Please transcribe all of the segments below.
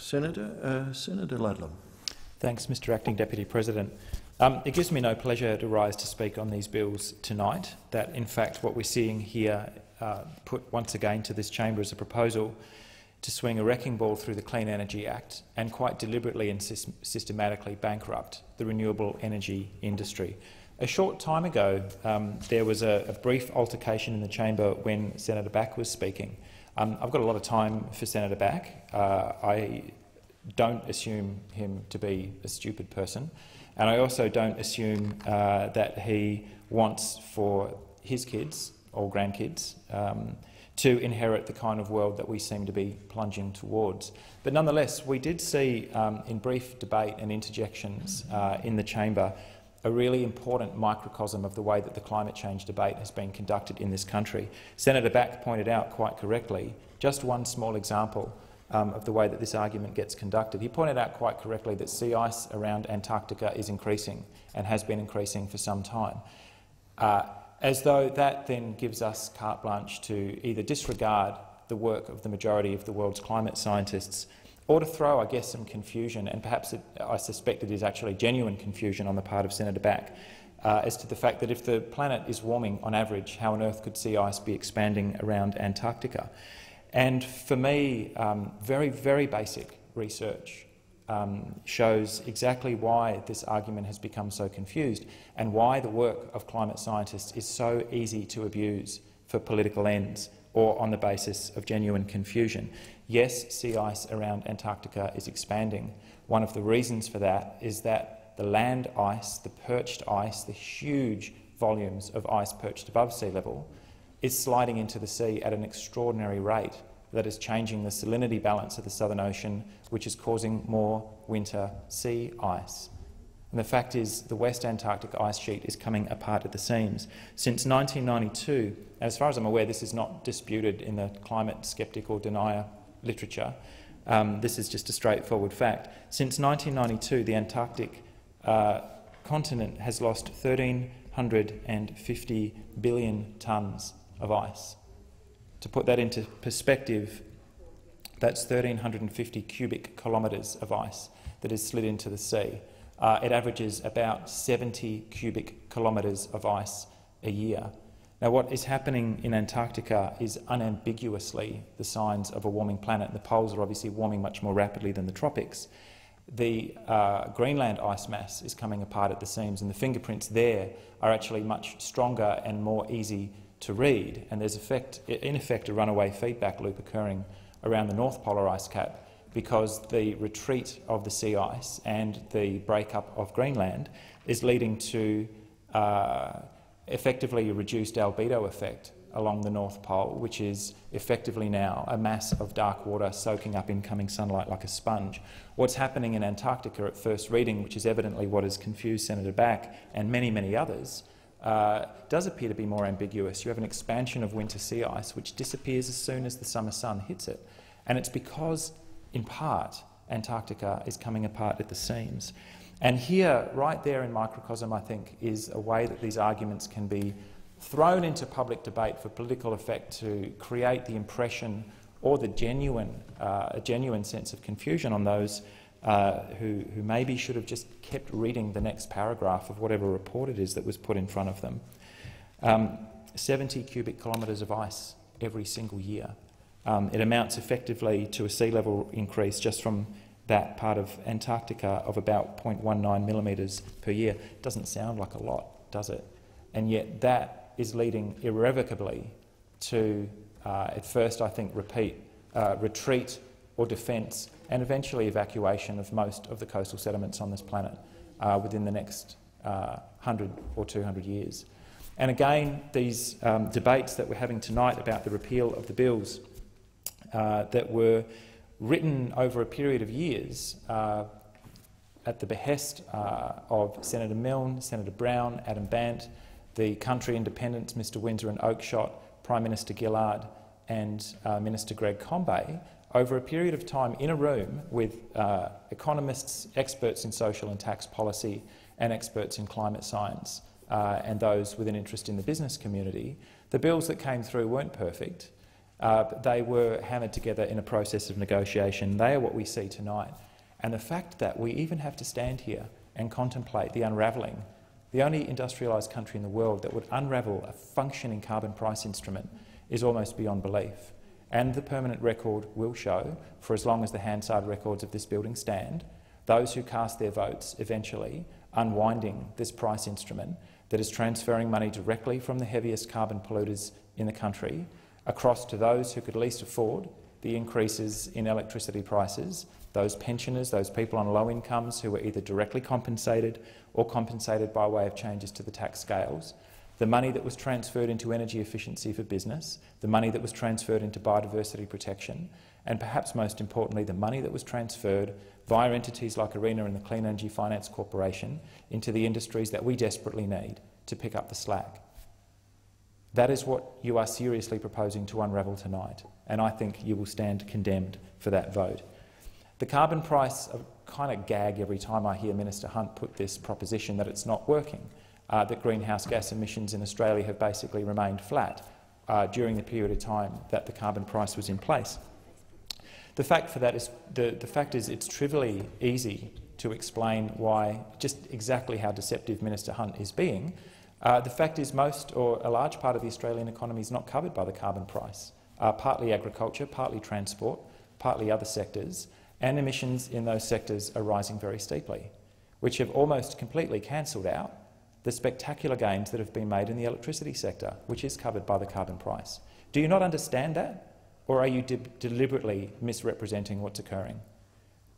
Senator Ludlam. Thanks, Mr Acting Deputy President. It gives me no pleasure to rise to speak on these bills tonight. That, in fact, what we're seeing here put once again to this chamber is a proposal to swing a wrecking ball through the Clean Energy Act and quite deliberately and systematically bankrupt the renewable energy industry. A short time ago, there was a brief altercation in the chamber when Senator Back was speaking. I've got a lot of time for Senator Back. I don't assume him to be a stupid person, and I also don't assume that he wants for his kids or grandkids to inherit the kind of world that we seem to be plunging towards. But nonetheless, we did see in brief debate and interjections in the chamber a really important microcosm of the way that the climate change debate has been conducted in this country. Senator Back pointed out quite correctly just one small example of the way that this argument gets conducted. He pointed out quite correctly that sea ice around Antarctica is increasing and has been increasing for some time, as though that then gives us carte blanche to either disregard the work of the majority of the world's climate scientists or to throw, I guess, some confusion, and perhaps I suspect it is actually genuine confusion on the part of Senator Back, as to the fact that if the planet is warming on average, how on earth could sea ice be expanding around Antarctica? And for me, very, very basic research shows exactly why this argument has become so confused and why the work of climate scientists is so easy to abuse for political ends or on the basis of genuine confusion. Yes, sea ice around Antarctica is expanding. One of the reasons for that is that the land ice, the perched ice, the huge volumes of ice perched above sea level, is sliding into the sea at an extraordinary rate that is changing the salinity balance of the Southern Ocean, which is causing more winter sea ice. And the fact is the West Antarctic ice sheet is coming apart at the seams. Since 1992, and as far as I'm aware, this is not disputed in the climate sceptic or denier literature, this is just a straightforward fact. Since 1992, the Antarctic continent has lost 1,350 billion tonnes of ice. To put that into perspective, that's 1,350 cubic kilometres of ice that is slid into the sea. It averages about 70 cubic kilometres of ice a year. Now, what is happening in Antarctica is unambiguously the signs of a warming planet. The poles are obviously warming much more rapidly than the tropics. The Greenland ice mass is coming apart at the seams, and the fingerprints there are actually much stronger and more easy to read, and there's in effect a runaway feedback loop occurring around the North Polar ice cap, because the retreat of the sea ice and the breakup of Greenland is leading to effectively a reduced albedo effect along the North Pole, which is effectively now a mass of dark water soaking up incoming sunlight like a sponge. What's happening in Antarctica at first reading, which is evidently what has confused Senator Back and many, many others, does appear to be more ambiguous. You have an expansion of winter sea ice which disappears as soon as the summer sun hits it. And it's because, in part, Antarctica is coming apart at the seams. And here, right there in microcosm, I think, is a way that these arguments can be thrown into public debate for political effect to create the impression or the genuine sense of confusion on those who maybe should have just kept reading the next paragraph of whatever report it is that was put in front of them. 70 cubic kilometres of ice every single year. It amounts effectively to a sea level increase just from that part of Antarctica of about 0.19 millimetres per year. Doesn't sound like a lot, does it? And yet that is leading irrevocably to, at first I think, retreat or defence, and eventually evacuation of most of the coastal settlements on this planet within the next 100 or 200 years. And again, these debates that we're having tonight about the repeal of the bills that were written over a period of years at the behest of Senator Milne, Senator Brown, Adam Bandt, the country independents, Mr Windsor and Oakeshott, Prime Minister Gillard and Minister Greg Combet, over a period of time in a room with economists, experts in social and tax policy and experts in climate science and those with an interest in the business community. The bills that came through weren't perfect. but they were hammered together in a process of negotiation. They are what we see tonight. And the fact that we even have to stand here and contemplate the unravelling, the only industrialised country in the world that would unravel a functioning carbon price instrument, is almost beyond belief. And the permanent record will show, for as long as the Hansard records of this building stand, those who cast their votes eventually unwinding this price instrument that is transferring money directly from the heaviest carbon polluters in the country across to those who could least afford the increases in electricity prices, those pensioners, those people on low incomes who were either directly compensated or compensated by way of changes to the tax scales, the money that was transferred into energy efficiency for business, the money that was transferred into biodiversity protection, and perhaps most importantly, the money that was transferred via entities like ARENA and the Clean Energy Finance Corporation into the industries that we desperately need to pick up the slack. That is what you are seriously proposing to unravel tonight, and I think you will stand condemned for that vote. The carbon price, I kind of gag every time I hear Minister Hunt put this proposition that it's not working, that greenhouse gas emissions in Australia have basically remained flat during the period of time that the carbon price was in place. The fact is it's trivially easy to explain why, just exactly how deceptive Minister Hunt is being. The fact is most or a large part of the Australian economy is not covered by the carbon price, partly agriculture, partly transport, partly other sectors, and emissions in those sectors are rising very steeply, which have almost completely cancelled out the spectacular gains that have been made in the electricity sector, which is covered by the carbon price. Do you not understand that? Or are you deliberately misrepresenting what's occurring?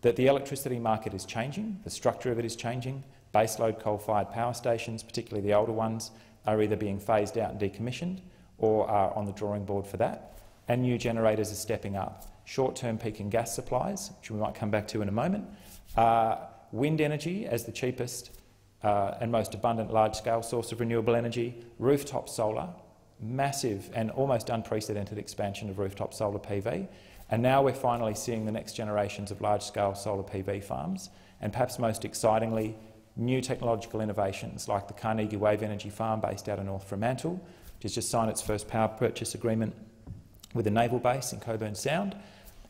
That the electricity market is changing, the structure of it is changing, baseload coal-fired power stations, particularly the older ones, are either being phased out and decommissioned or are on the drawing board for that, and new generators are stepping up. Short-term peaking gas supplies, which we might come back to in a moment, wind energy as the cheapest and most abundant large-scale source of renewable energy, rooftop solar, massive and almost unprecedented expansion of rooftop solar PV, and now we're finally seeing the next generations of large-scale solar PV farms, and perhaps most excitingly, new technological innovations like the Carnegie Wave Energy Farm based out of North Fremantle, which has just signed its first power purchase agreement with a naval base in Cockburn Sound,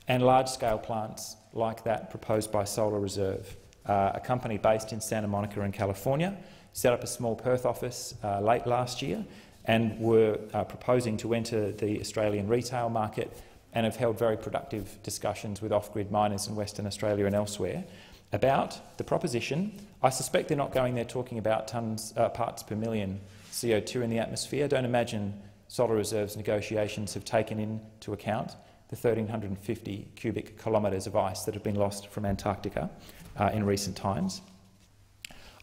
and large-scale plants like that proposed by Solar Reserve, a company based in Santa Monica in California, set up a small Perth office late last year and were proposing to enter the Australian retail market and have held very productive discussions with off-grid miners in Western Australia and elsewhere about the proposition. I suspect they're not going there talking about parts per million CO2 in the atmosphere. Don't imagine Solar Reserve's negotiations have taken into account the 1,350 cubic kilometres of ice that have been lost from Antarctica in recent times.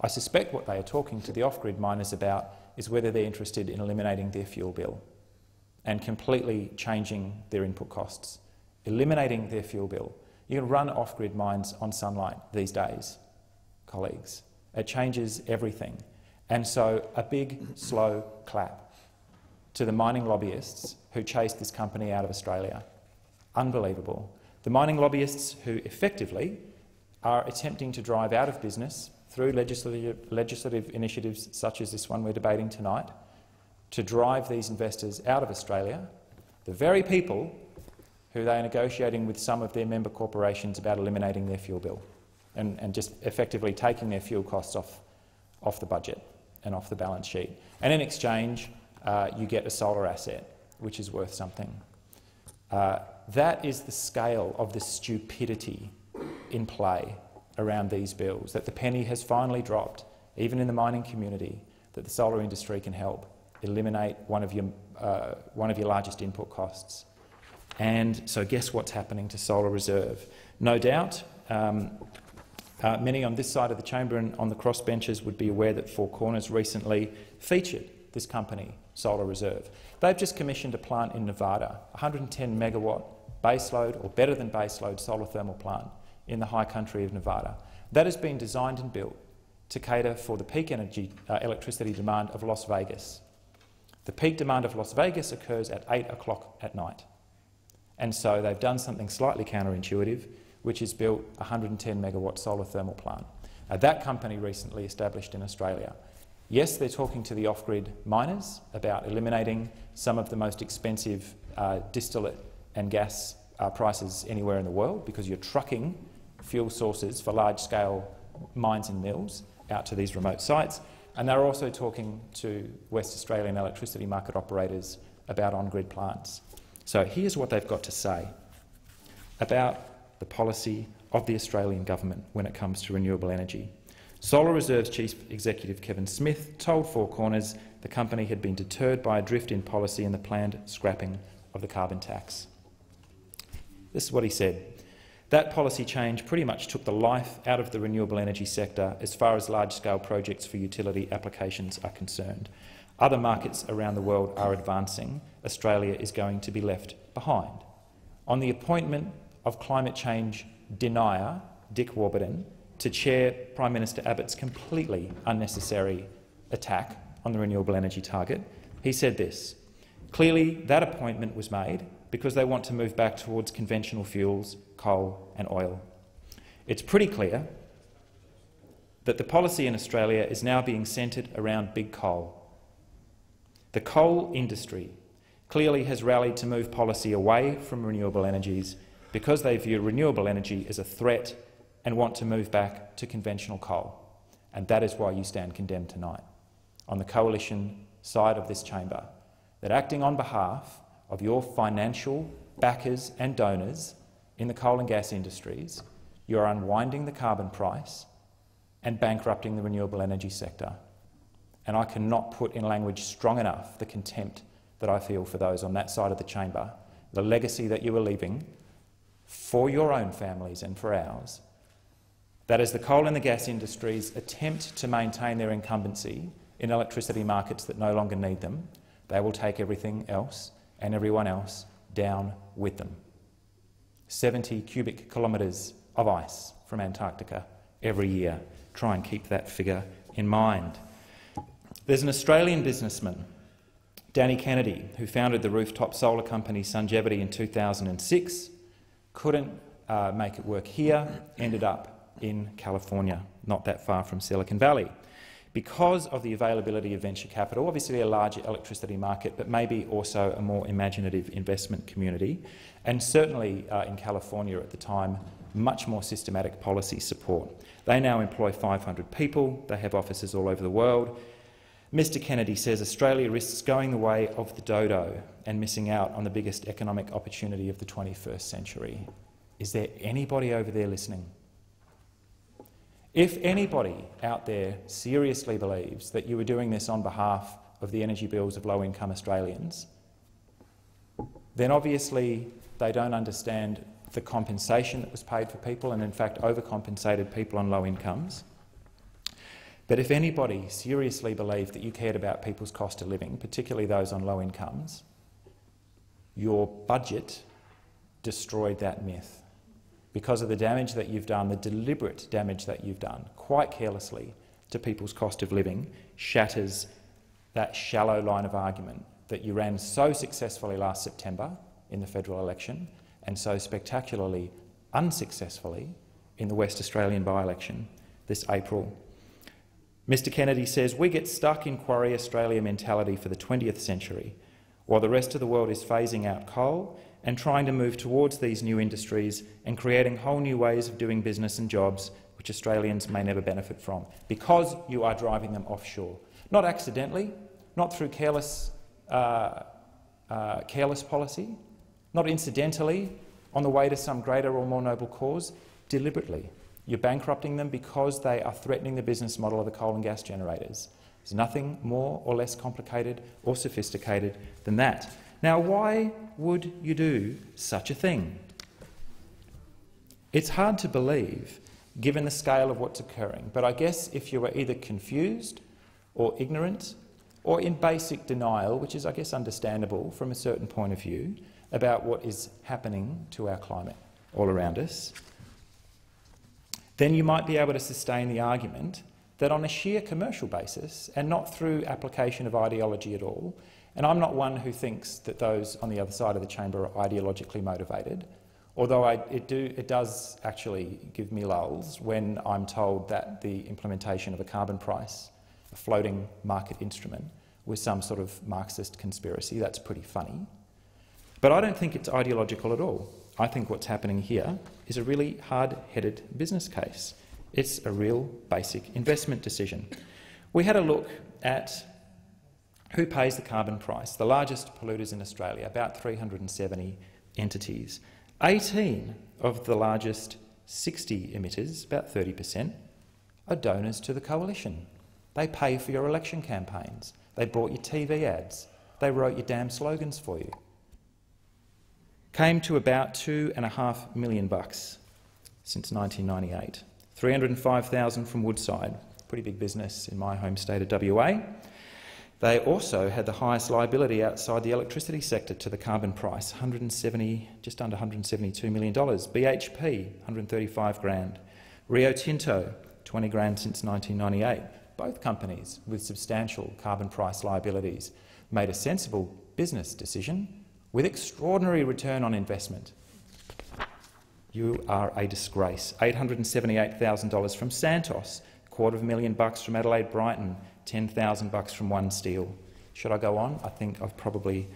I suspect what they are talking to the off-grid miners about is whether they're interested in eliminating their fuel bill and completely changing their input costs, eliminating their fuel bill. You can run off-grid mines on sunlight these days, colleagues. It changes everything. And so a big, slow clap to the mining lobbyists who chased this company out of Australia. Unbelievable. The mining lobbyists who effectively are attempting to drive out of business through legislative initiatives such as this one we're debating tonight, to drive these investors out of Australia, the very people who they are negotiating with some of their member corporations about eliminating their fuel bill and just effectively taking their fuel costs off the budget and off the balance sheet. And in exchange, you get a solar asset, which is worth something. That is the scale of the stupidity in play around these bills, that the penny has finally dropped, even in the mining community, that the solar industry can help eliminate one of your largest input costs. And so guess what's happening to Solar Reserve? No doubt many on this side of the chamber and on the crossbenches would be aware that Four Corners recently featured this company, Solar Reserve. They've just commissioned a plant in Nevada, 110 megawatt baseload or better than baseload solar thermal plant in the high country of Nevada. That has been designed and built to cater for the peak energy electricity demand of Las Vegas. The peak demand of Las Vegas occurs at 8 o'clock at night. And so they've done something slightly counterintuitive, which is built a 110 megawatt solar thermal plant. That company recently established in Australia. Yes, they're talking to the off-grid miners about eliminating some of the most expensive distillate and gas prices anywhere in the world, because you're trucking fuel sources for large-scale mines and mills out to these remote sites. And they're also talking to West Australian electricity market operators about on-grid plants. So here's what they've got to say about the policy of the Australian government when it comes to renewable energy. Solar Reserve's Chief Executive Kevin Smith told Four Corners the company had been deterred by a drift in policy and the planned scrapping of the carbon tax. This is what he said. That policy change pretty much took the life out of the renewable energy sector as far as large-scale projects for utility applications are concerned. Other markets around the world are advancing. Australia is going to be left behind. On the appointment of climate change denier Dick Warburton to chair Prime Minister Abbott's completely unnecessary attack on the renewable energy target, he said this: "Clearly that appointment was made because they want to move back towards conventional fuels, coal and oil. It's pretty clear that the policy in Australia is now being centred around big coal. The coal industry clearly has rallied to move policy away from renewable energies because they view renewable energy as a threat and want to move back to conventional coal. And that is why you stand condemned tonight on the coalition side of this chamber, that acting on behalf of your financial backers and donors in the coal and gas industries, you are unwinding the carbon price and bankrupting the renewable energy sector. And I cannot put in language strong enough the contempt that I feel for those on that side of the chamber, the legacy that you are leaving for your own families and for ours, that as the coal and the gas industries attempt to maintain their incumbency in electricity markets that no longer need them, they will take everything else and everyone else down with them. 70 cubic kilometres of ice from Antarctica every year. Try and keep that figure in mind. There's an Australian businessman, Danny Kennedy, who founded the rooftop solar company Sungevity in 2006, couldn't make it work here, ended up in California, not that far from Silicon Valley. Because of the availability of venture capital, obviously a larger electricity market, but maybe also a more imaginative investment community, and certainly in California at the time, much more systematic policy support. They now employ 500 people. They have offices all over the world. Mr Kennedy says Australia risks going the way of the dodo and missing out on the biggest economic opportunity of the 21st century. Is there anybody over there listening? If anybody out there seriously believes that you were doing this on behalf of the energy bills of low-income Australians, then obviously they don't understand the compensation that was paid for people and in fact overcompensated people on low incomes. But if anybody seriously believed that you cared about people's cost of living, particularly those on low incomes, your budget destroyed that myth. Because of the damage that you've done, the deliberate damage that you've done, quite carelessly, to people's cost of living, shatters that shallow line of argument that you ran so successfully last September in the federal election and so spectacularly unsuccessfully in the West Australian by-election this April. Mr Kennedy says, "We get stuck in Quarry Australia mentality for the 20th century, while the rest of the world is phasing out coal and trying to move towards these new industries and creating whole new ways of doing business and jobs which Australians may never benefit from, because you are driving them offshore." Not accidentally, not through careless policy, not incidentally on the way to some greater or more noble cause, deliberately. You're bankrupting them because they are threatening the business model of the coal and gas generators. There's nothing more or less complicated or sophisticated than that. Now, why would you do such a thing? It's hard to believe, given the scale of what's occurring, but I guess if you were either confused or ignorant or in basic denial, which is, I guess, understandable from a certain point of view, about what is happening to our climate all around us, then you might be able to sustain the argument that on a sheer commercial basis, and not through application of ideology at all, and I'm not one who thinks that those on the other side of the chamber are ideologically motivated, although it does actually give me lulls when I'm told that the implementation of a carbon price, a floating market instrument, was some sort of Marxist conspiracy. That's pretty funny. But I don't think it's ideological at all. I think what's happening here is a really hard-headed business case. It's a real basic investment decision. We had a look at who pays the carbon price. The largest polluters in Australia, about 370 entities. 18 of the largest 60 emitters, about 30%, are donors to the coalition. They pay for your election campaigns. They bought your TV ads. They wrote your damn slogans for you. Came to about $2.5 million since 1998. 305,000 from Woodside, pretty big business in my home state of WA. They also had the highest liability outside the electricity sector to the carbon price, just under $172 million. BHP, 135 grand. Rio Tinto, 20 grand since 1998. Both companies with substantial carbon price liabilities made a sensible business decision with extraordinary return on investment. You are a disgrace. $878,000 from Santos, $250,000 from Adelaide Brighton, $10,000 from One Steel. Should I go on? I think I've probably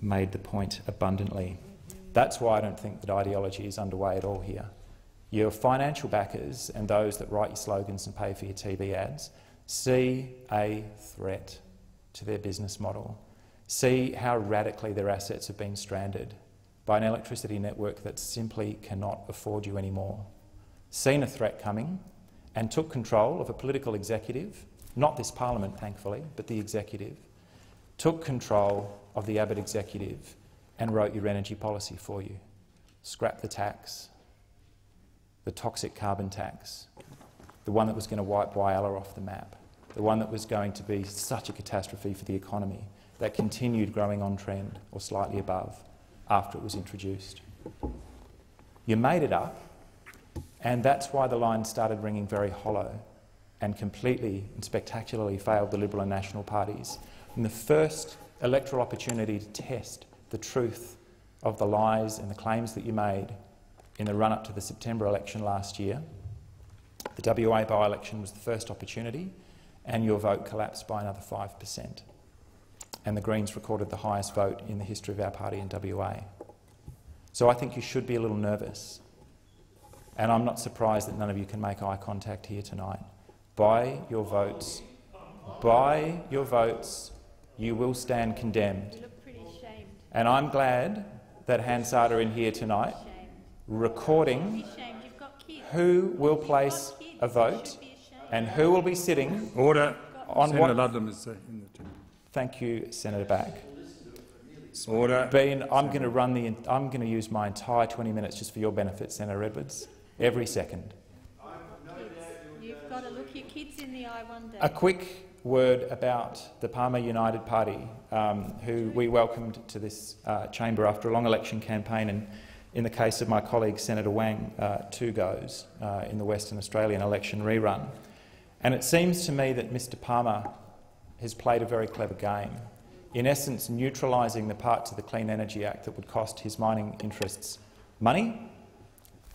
made the point abundantly. That's why I don't think that ideology is underway at all here. Your financial backers and those that write your slogans and pay for your TV ads see a threat to their business model, see how radically their assets have been stranded by an electricity network that simply cannot afford you anymore, seen a threat coming and took control of a political executive, not this parliament thankfully, but the executive, took control of the Abbott executive and wrote your energy policy for you. Scrap the tax, the toxic carbon tax, the one that was going to wipe Whyalla off the map, the one that was going to be such a catastrophe for the economy that continued growing on trend or slightly above after it was introduced. You made it up, and that's why the line started ringing very hollow and completely and spectacularly failed the Liberal and National parties. And the first electoral opportunity to test the truth of the lies and the claims that you made in the run-up to the September election last year. The WA by-election was the first opportunity, and your vote collapsed by another 5%. And the Greens recorded the highest vote in the history of our party in WA. So I think you should be a little nervous. And I'm not surprised that none of you can make eye contact here tonight. By your votes, you will stand condemned. You look pretty ashamed. And I'm glad that Hansard are in here tonight, recording who will place a vote and who will be sitting Order. on Senator what. Ludlam is in the chamber. Thank you, Senator Back. Order. I'm going to use my entire 20 minutes just for your benefit, Senator Edwards. Every second. You've got to look your kids in the eye one day. A quick word about the Palmer United Party, who we welcomed to this chamber after a long election campaign, and in the case of my colleague Senator Wang, 2 goes in the Western Australian election rerun. And it seems to me that Mr Palmer has played a very clever game, in essence neutralising the parts of the Clean Energy Act that would cost his mining interests money,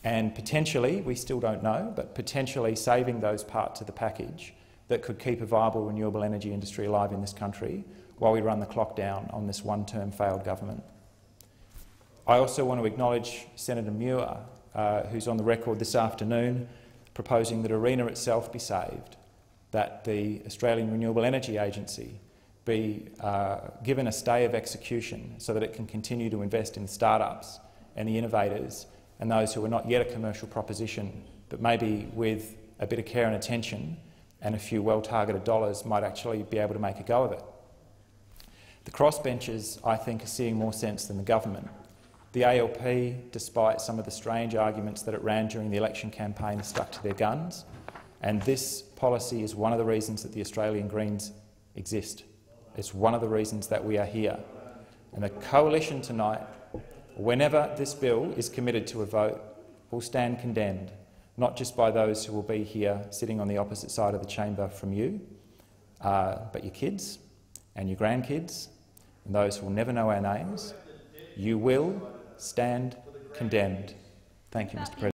and potentially, we still don't know, but potentially saving those parts of the package that could keep a viable renewable energy industry alive in this country while we run the clock down on this one-term failed government. I also want to acknowledge Senator Muir, who's on the record this afternoon proposing that ARENA itself be saved, that the Australian Renewable Energy Agency be given a stay of execution so that it can continue to invest in startups and the innovators and those who are not yet a commercial proposition, but maybe with a bit of care and attention and a few well-targeted dollars might actually be able to make a go of it. The crossbenchers, I think, are seeing more sense than the government. The ALP, despite some of the strange arguments that it ran during the election campaign, stuck to their guns, and this policy is one of the reasons that the Australian Greens exist. It's one of the reasons that we are here. And the coalition tonight, whenever this bill is committed to a vote, will stand condemned, not just by those who will be here sitting on the opposite side of the chamber from you, but your kids and your grandkids and those who will never know our names. You will stand condemned. Thank you, Mr. President.